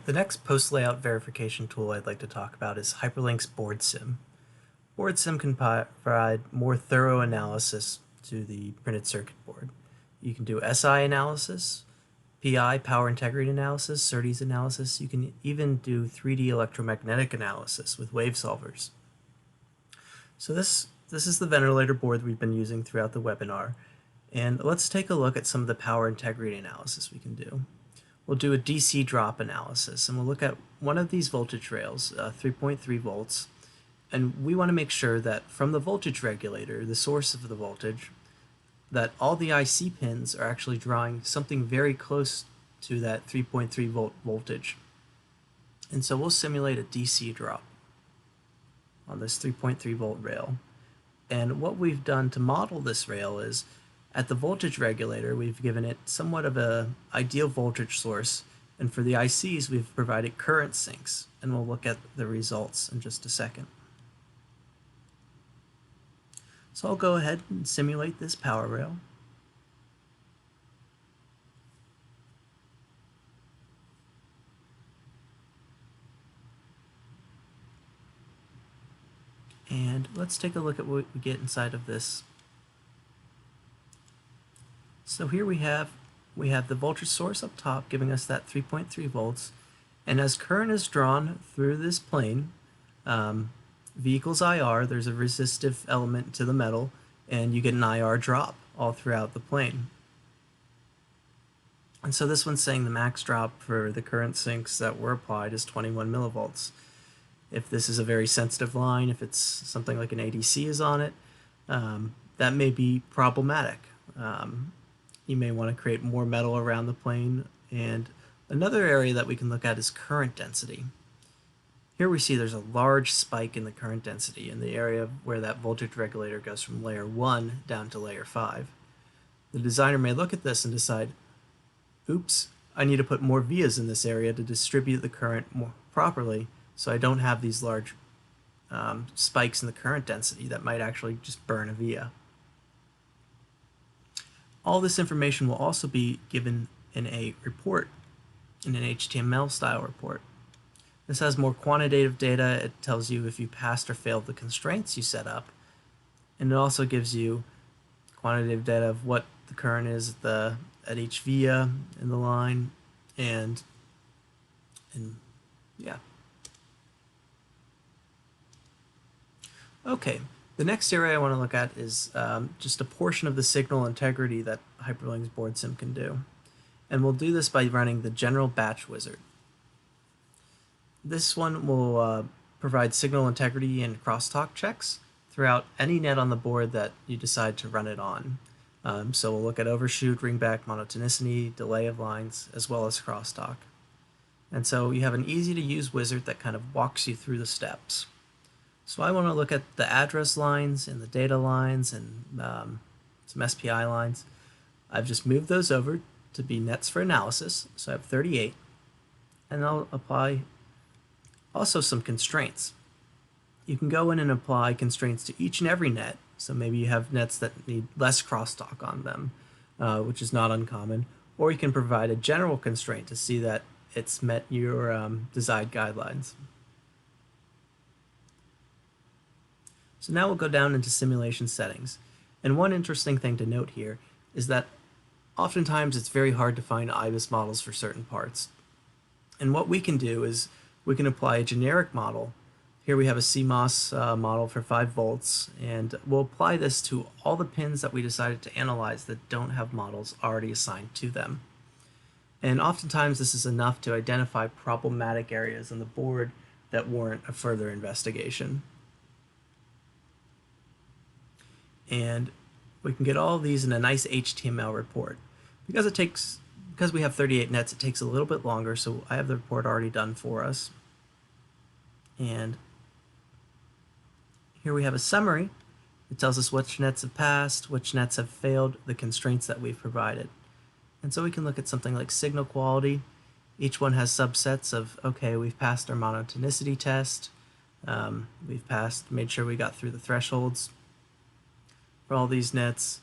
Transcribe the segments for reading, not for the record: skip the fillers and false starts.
The next post-layout verification tool I'd like to talk about is Hyperlink's BoardSim. BoardSim can provide more thorough analysis to the printed circuit board. You can do SI analysis, PI, power integrity analysis, SerDes analysis. You can even do 3D electromagnetic analysis with wave solvers. So this is the ventilator board we've been using throughout the webinar. And let's take a look at some of the power integrity analysis we can do. We'll do a DC drop analysis, and we'll look at one of these voltage rails, 3.3 volts, and we want to make sure that from the voltage regulator, the source of the voltage, that all the IC pins are actually drawing something very close to that 3.3 volt voltage. And so we'll simulate a DC drop on this 3.3 volt rail. And what we've done to model this rail is, at the voltage regulator, we've given it somewhat of an ideal voltage source, and for the ICs, we've provided current sinks, and we'll look at the results in just a second. So I'll go ahead and simulate this power rail. And let's take a look at what we get inside of this. So here we have the voltage source up top giving us that 3.3 volts, and as current is drawn through this plane, V equals IR, there's a resistive element to the metal, and you get an IR drop all throughout the plane. And so this one's saying the max drop for the current sinks that were applied is 21 millivolts. If this is a very sensitive line, if it's something like an ADC is on it, that may be problematic. You may want to create more metal around the plane. And another area that we can look at is current density. Here we see there's a large spike in the current density in the area where that voltage regulator goes from layer 1 down to layer 5. The designer may look at this and decide, oops, I need to put more vias in this area to distribute the current more properly, so I don't have these large spikes in the current density that might actually just burn a via. All this information will also be given in a report, in an HTML style report. This has more quantitative data. It tells you if you passed or failed the constraints you set up, and it also gives you quantitative data of what the current is at each via in the line, and yeah. Okay. The next area I want to look at is just a portion of the signal integrity that Hyperlink's BoardSim can do. And we'll do this by running the general batch wizard. This one will provide signal integrity and crosstalk checks throughout any net on the board that you decide to run it on. So we'll look at overshoot, ringback, monotonicity, delay of lines, as well as crosstalk. And so you have an easy to use wizard that kind of walks you through the steps. So I want to look at the address lines and the data lines and some SPI lines. I've just moved those over to be nets for analysis, so I have 38. And I'll apply also some constraints. You can go in and apply constraints to each and every net. So maybe you have nets that need less crosstalk on them, which is not uncommon. Or you can provide a general constraint to see that it's met your desired guidelines. So now we'll go down into simulation settings. And one interesting thing to note here is that oftentimes it's very hard to find IBIS models for certain parts. And what we can do is we can apply a generic model. Here we have a CMOS model for 5 volts, and we'll apply this to all the pins that we decided to analyze that don't have models already assigned to them. And oftentimes this is enough to identify problematic areas on the board that warrant a further investigation. And we can get all of these in a nice HTML report. Because we have 38 nets, it takes a little bit longer, so I have the report already done for us. And here we have a summary. It tells us which nets have passed, which nets have failed, the constraints that we've provided. And so we can look at something like signal quality. Each one has subsets of, okay, we've passed our monotonicity test, made sure we got through the thresholds for all these nets.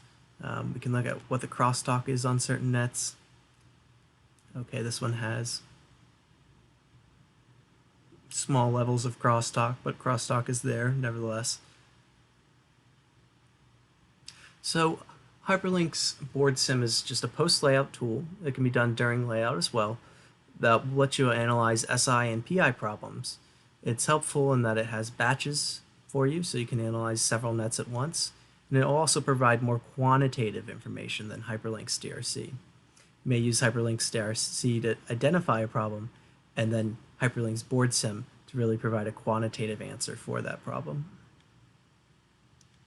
We can look at what the crosstalk is on certain nets. Okay, this one has small levels of crosstalk, but crosstalk is there nevertheless. So Hyperlink's BoardSim is just a post layout tool that can be done during layout as well that will let you analyze SI and PI problems. It's helpful in that it has batches for you, so you can analyze several nets at once, and it will also provide more quantitative information than Hyperlink's DRC. You may use Hyperlink's DRC to identify a problem, and then Hyperlink's BoardSim to really provide a quantitative answer for that problem.